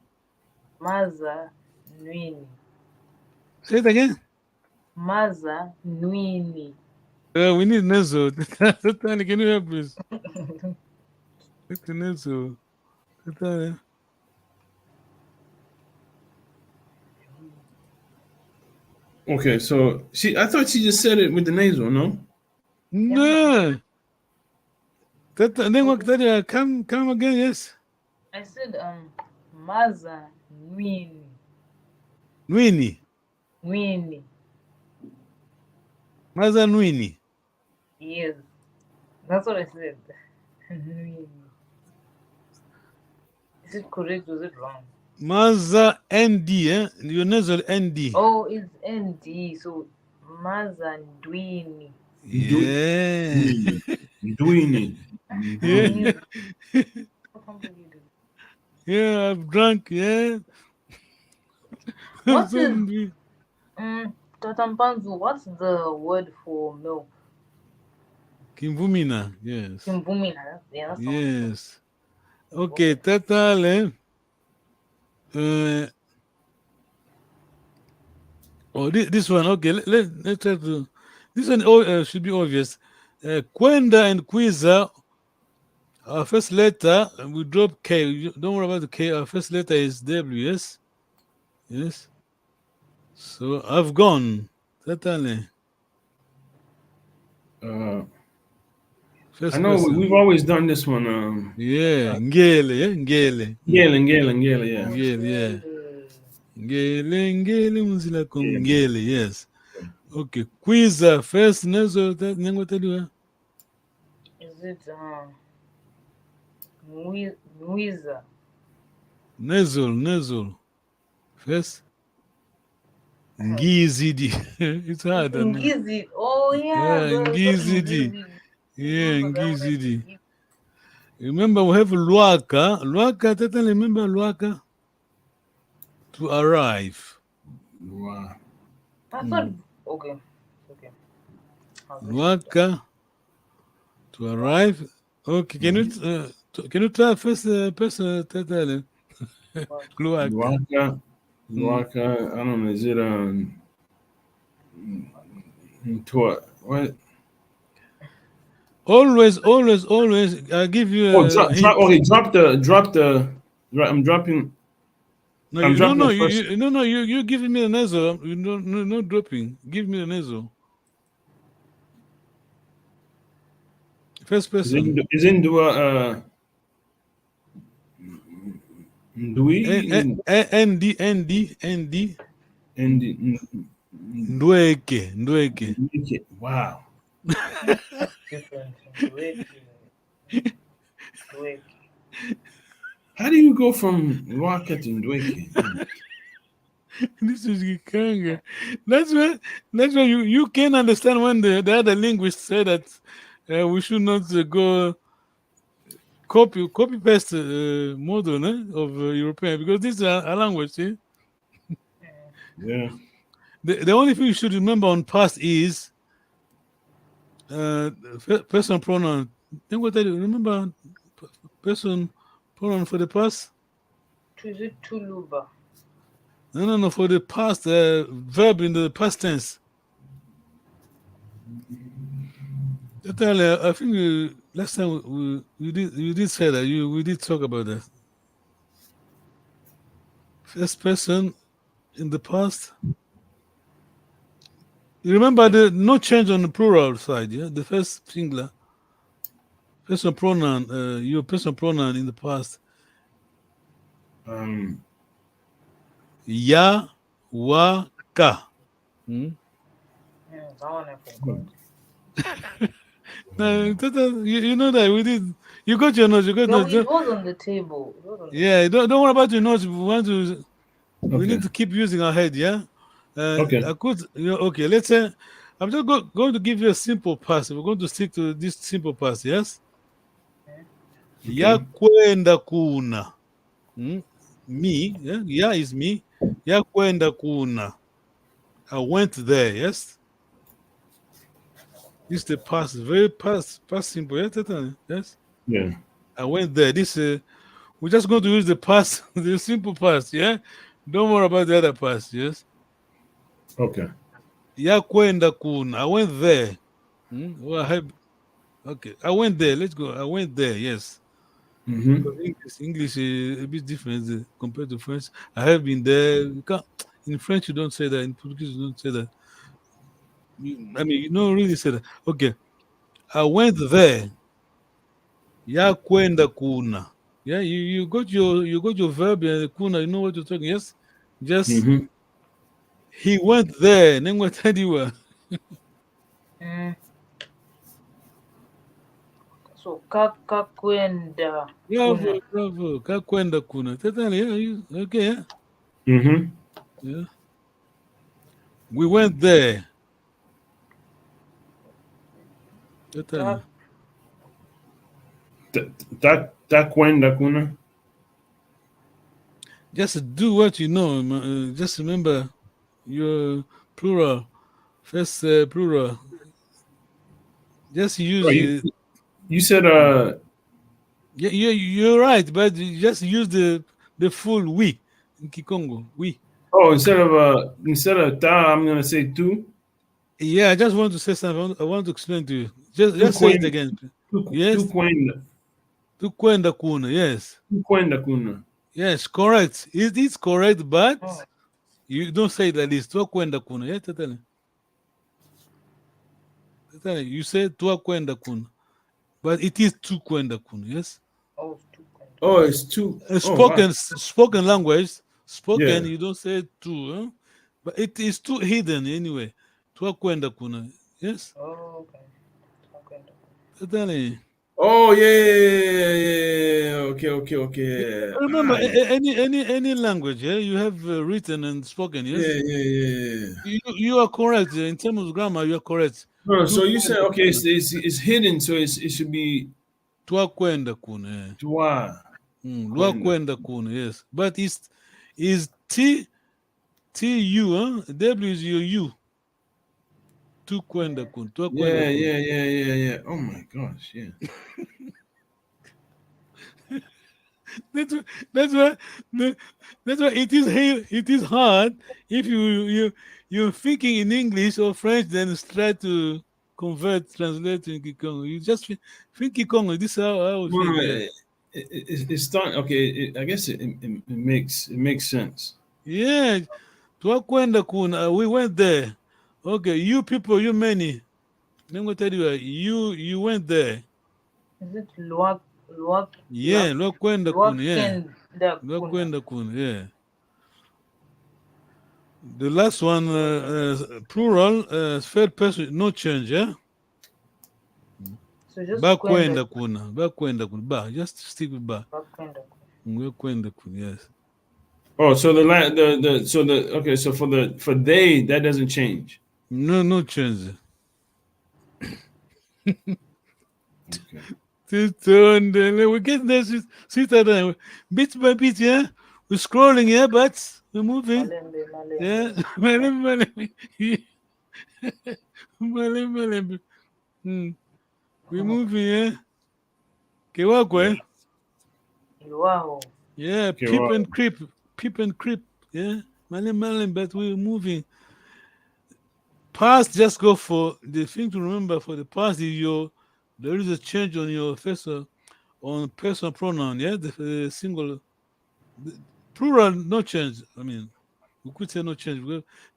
Maza Nwini. Say it again. Maza Nwini. We need nasal. Can you help us? It's nasal. Okay, so I thought she just said it with the nasal, no? No. Then what? Come again? Yes. I said Maza Nwini. Nwini. Nwini. Maza Nwini. Yes, that's what I said. Nwini. Is it correct or is it wrong? Maza ND, eh? Your nasal ND. Oh, it's ND, so Maza Ndwini. Yeah. Doing it. Yeah. Yeah, I've drunk, yeah. What is Tatampanzu, what's the word for milk? Kimvumina, yes. Kimbumina. Yeah, that's the one. Yes. Okay, Tatale. This one, okay. Let's try to. This one should be obvious. Kwenda and Kwiza, our first letter, we drop K. Don't worry about the K. Our first letter is W, yes? Yes. So I've gone. Tatale. I know we've always done this one. Yeah, Ngele, yeah, Ngele. Ngele, yeah. Ngele, yeah. Ngele, Muzila Ngele, yes. Okay, Kwiza, first nasal, Nengo tell you. Is it Mwiza? Nasal. First. Ngizidi. It's hard. Ngizidi. Oh, yeah. Ngizidi. Yeah, Ngizidi. Remember, we have Luaka. Luaka, Tata, remember Luaka? To arrive. Wow. I thought, okay. Luaka. To arrive. Okay, can you try first person, Tata? Luaka. I don't know. Is it what? Always. I give you. Drop the. I'm dropping. You're giving me a nasal. No dropping. Give me a nasal. First person. Is in Dua. Ndui. ND. Ndweke. Wow. Different. How do you go from Waka to Ndweke? This is Gikanga. That's why you can understand when the other linguists say that we should not go copy paste model of European, because this is a language. See? Yeah. The only thing you should remember on past is person pronoun. Think what I remember. Person pronoun for the past. Is it Tuluba? No. For the past, verb in the past tense. I think last time we did say that we did talk about that. First person in the past. You remember the no change on the plural side, yeah? The first singular. Personal pronoun, your personal pronoun in the past. Ya, wa, ka. That one I forgot. No, you know that we did. You got your notes. You got No, notes. it was on the table. It was on the Yeah, don't worry about your notes. We want to. We Okay. need to keep using our head. Yeah. Okay. I could. Okay. Let's say I'm just going to give you a simple pass. We're going to stick to this simple pass. Yes. Okay. Ya kwenda kuna. Me. Yeah. Ya is me. Ya kwenda kuna. I went there. Yes. This is the past. Very past simple. Yes. Yeah. I went there. This we're just going to use the past, the simple past, yeah? Don't worry about the other past, yes? Okay. Ya kwenda kuna. I went there. Well, okay. I went there. Let's go. I went there, yes. English is a bit different compared to French. I have been there. In French, you don't say that. In Portuguese, you don't say that. I mean, you don't really say that. Okay. I went there. Ya kwenda kuna. Yeah, you got your verb and kuna, you know what you're talking. Yes, just he went there. Then what did you were? So kakwenda. Bravo. Kakwenda kuna. Totally, yeah, okay, yeah. Yeah. We went there. Totally. Takwenda kuna. Just do what you know. Just remember your plural. First plural. Just use you said Yeah, you're right, but you just use the full we in Kikongo. We. Oh, instead of ta, I'm gonna say tu. Yeah, I just want to say something. I want to explain to you. Just say it again. Yes. Tu kwenda kuna. Yes. Tu kwenda kuna. Yes, correct. It is correct, but you don't say it like this. Tu kwenda kuna. Yeah, totally. You say tu kwenda kuna, but it is tu kwenda kuna. Yes. Oh, it's two. Spoken language. Spoken, Yeah. you don't say tu, huh? But it is too hidden anyway. Tu kwenda kuna. Yes. Oh, okay. Totally. Oh yeah. Okay. Remember, any language, yeah, you have written and spoken. Yes. Yeah. You are correct in terms of grammar. You are correct. No, so you said okay, it's hidden, so it should be Tua kwenda kuna. tua. Lua kwenda kuna. Yes, but is T U? Huh? W is your U. Tu kwenda kuna. Tua kwenda kuna. Yeah. Oh my gosh, yeah. That's why it is hard if you're thinking in English or French, then try to translate in Kikongo. You just think Kikongo. This is how I would think. Well, it's starting. Okay, I guess it makes sense. Yeah, Twakwenda kuna. We went there. Okay, you people, you many. Let me tell you, you went there. Is it Luak? Yeah, Lwakwenda kuna. Yeah, Luak Lwakwenda kuna. Yeah. The last one, plural, third person, no change. Yeah. So just Bakwenda kuna. Bakwenda kuna. Ba. Just stick with ba. Bakwenda Kuna. Yes. Oh, so so for they that doesn't change. No change. Okay. We get there, sit bit by bit, yeah. We're scrolling, yeah, but we're moving. Yeah, Malembe. We're moving, yeah. Kewakwe. Wow. Yeah, peep and creep, yeah. Malembe, but we're moving. Past, just go for the thing to remember for the past is there is a change on your first on personal pronoun, yeah, the single. Plural, no change. I mean, we could say no change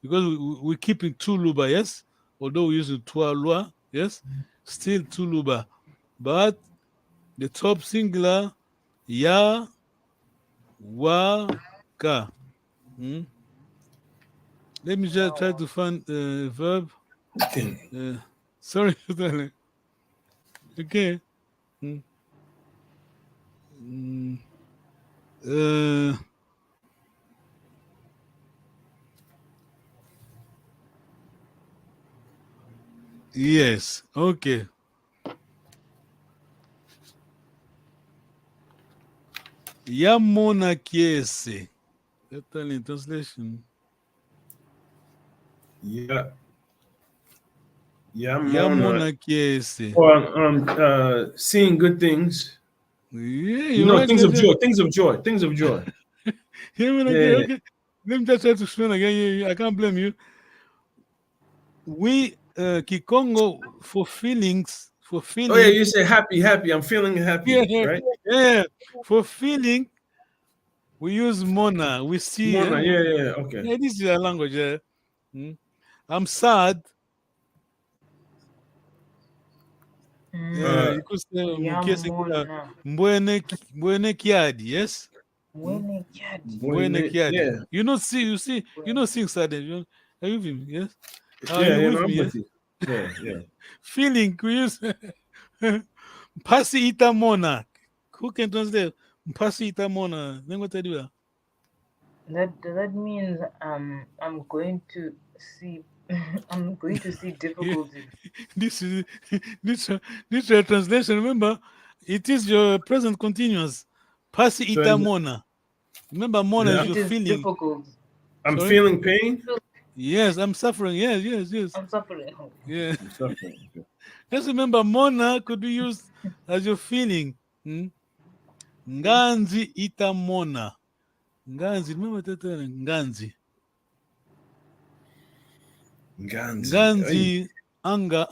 because we're keeping two luba, yes? Although we're using trois loi, yes? Still two luba. But the top singular, ya, wa, ka. Let me just try to find the verb. Sorry, darling. Okay. Yes. Okay. Yamona kiese. That's in translation. Yeah. Yamona kiese. Or seeing good things. Yeah, right, things of joy. Things of joy. Things of joy. Okay. Let me just try to explain again. I can't blame you. We Kikongo for feelings. Oh yeah, you say happy. I'm feeling happy, right? Yeah. For feeling, we use mona. We see. Mona, yeah. Okay. Yeah, this is our language. Yeah. I'm sad. You could say mbwene kiadi, yes? Mbwene kiadi. Mbwene kiadi. Yeah. You not sing sad. Are you with me? Yes. Yeah, with me, yes? Yeah. Feeling, we use Mpasi ita mona. Who can translate? Mpasi ita mona. That means I'm going to see difficulties. This translation. Remember, it is your present continuous. Pasi ita mona. Remember, mona is your feeling. Difficult. I'm feeling pain. Yes, I'm suffering. Yes. I'm suffering. Yeah. I'm suffering. Just remember, mona could be used as your feeling. Nganzi ita mona. Nganzi. Remember that? Nganzi. Nganzi. Anger.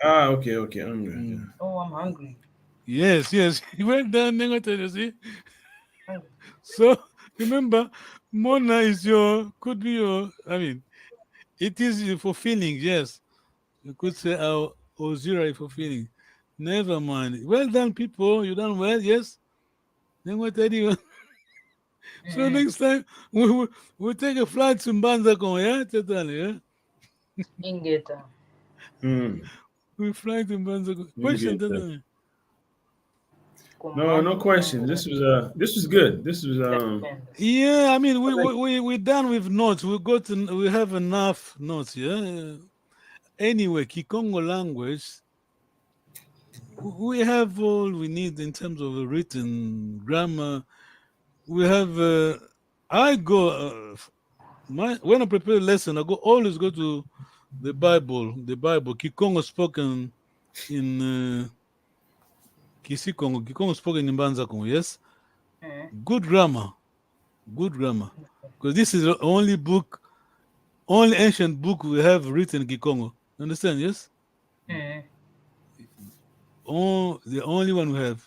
Ah, okay. Anger. Yeah. Oh, I'm hungry. Yes. Well done, you see. So remember, mona could be your. I mean, it is for feelings. Yes, you could say Ozira for feeling. Never mind. Well done, people. You done well. Yes. Then what I do? So next time we'll take a flight to Mbanza, yeah, totally, yeah. Ingeta. We fly to Mbanza. Question, totally. No question. This was good. This was Yeah, I mean we're done with notes. We have enough notes, yeah. Anyway, Kikongo language, we have all we need in terms of written grammar. We have I go when I prepare a lesson, I always go to the Bible. Kikongo spoken in Kikongo spoken in Mbanza Congo, yes? Good grammar. Because this is the only ancient book we have written in Kikongo. Understand, yes? The only one we have.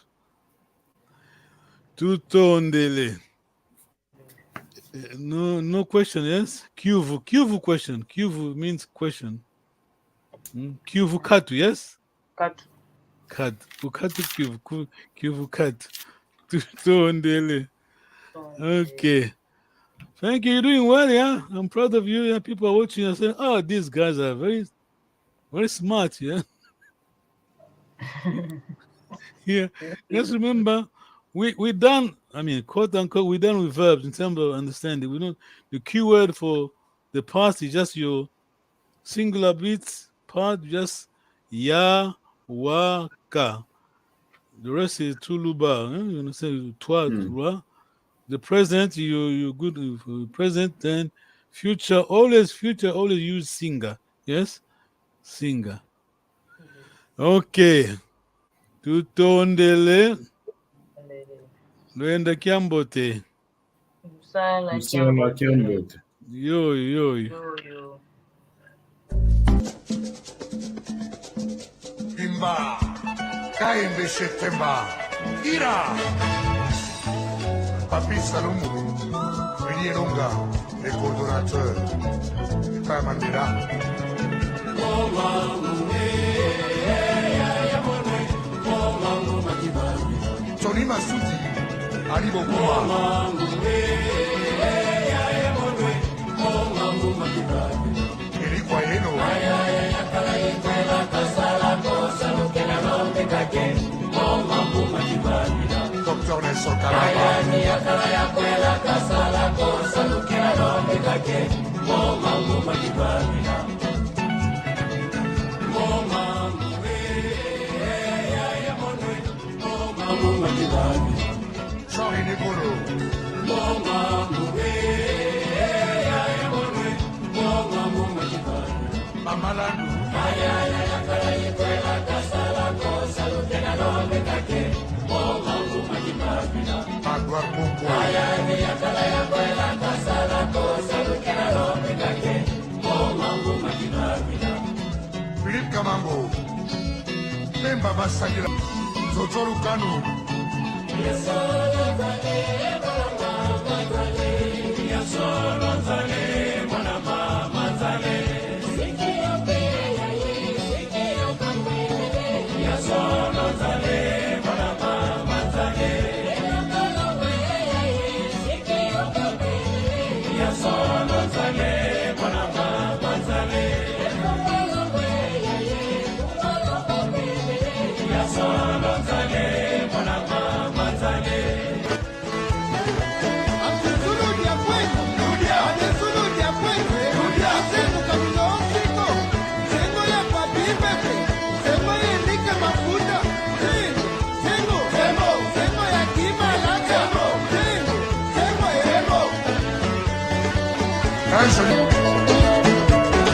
Tutondele. No question, yes? Kyuvu question. Kyuvu means question. Kyuvu katu, yes? Katu. Ukatu Kyuvu katu. Tutondele. Okay. Thank you. You're doing well, yeah? I'm proud of you. Yeah? People are watching and saying, oh, these guys are very, very smart, yeah? Yeah. Just remember, we done, I mean, quote unquote, we're done with verbs in terms of understanding. We don't, the keyword for the past is just your singular bits part, just ya, wa, ka. The rest is tuluba. You understand? Twa, twa. The present, you good with present, then future, always use singer. Yes? Singer. Okay. Tutondele. Luenda Kiambote. Msala Kiambote. Yo. Timba. Kaimbe Temba. Ira. Papi Salomou, Willy Longa, les coordonnateurs, Père Mandela. Tony Massoudi, Ali Bokuma. Eric Wayeno. Dr. Nelson Kalaba. Sorry, Nicolo. Mamalandu. Magwar Kumpo. Philippe Kamango. Memba Masagila. Zozoru Kanu.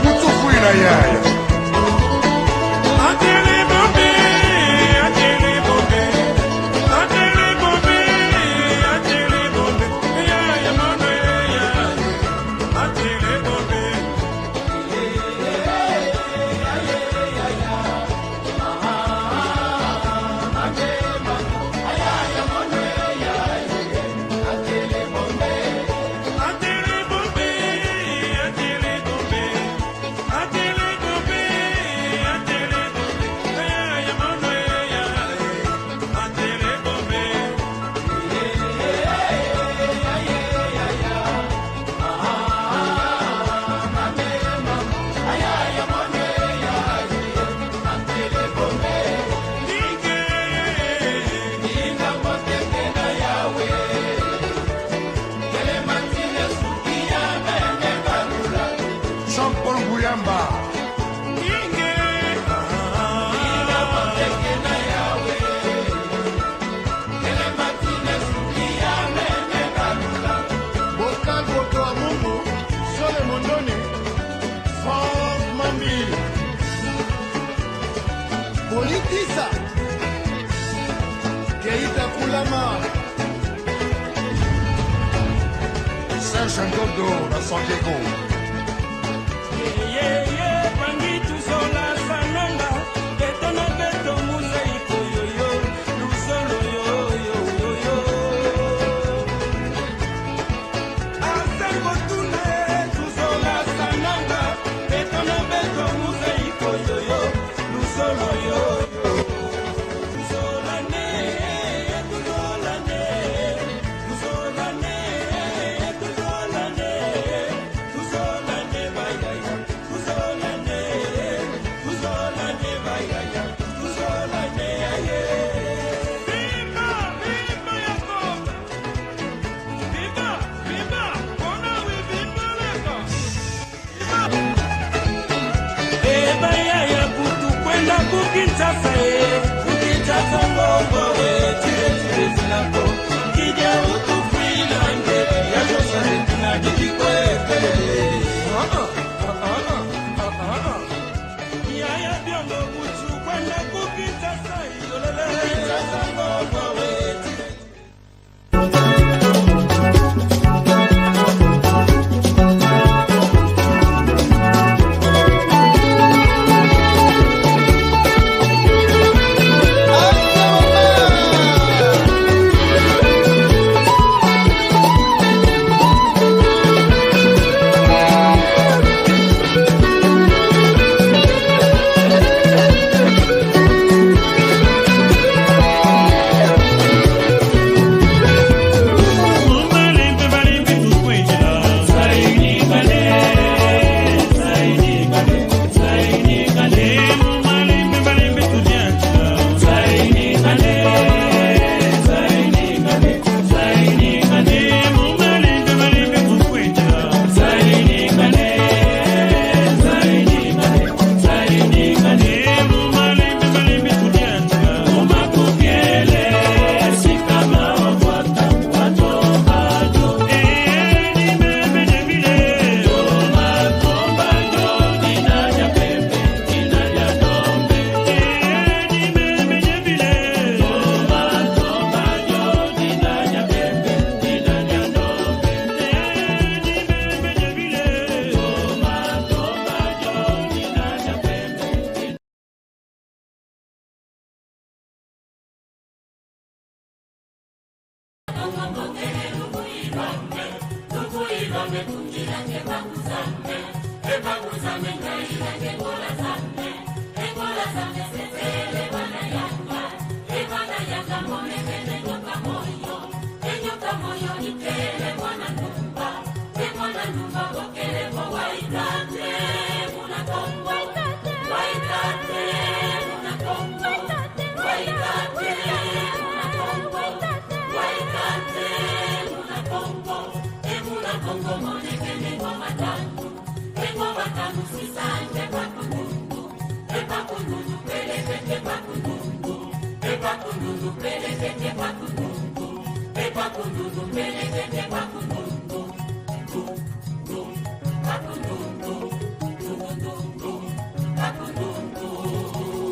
Mutukuina yaya. Politiza Keita Kulama Saint-Jean Dodo na San Diego. Eba kuzame ngai nange mola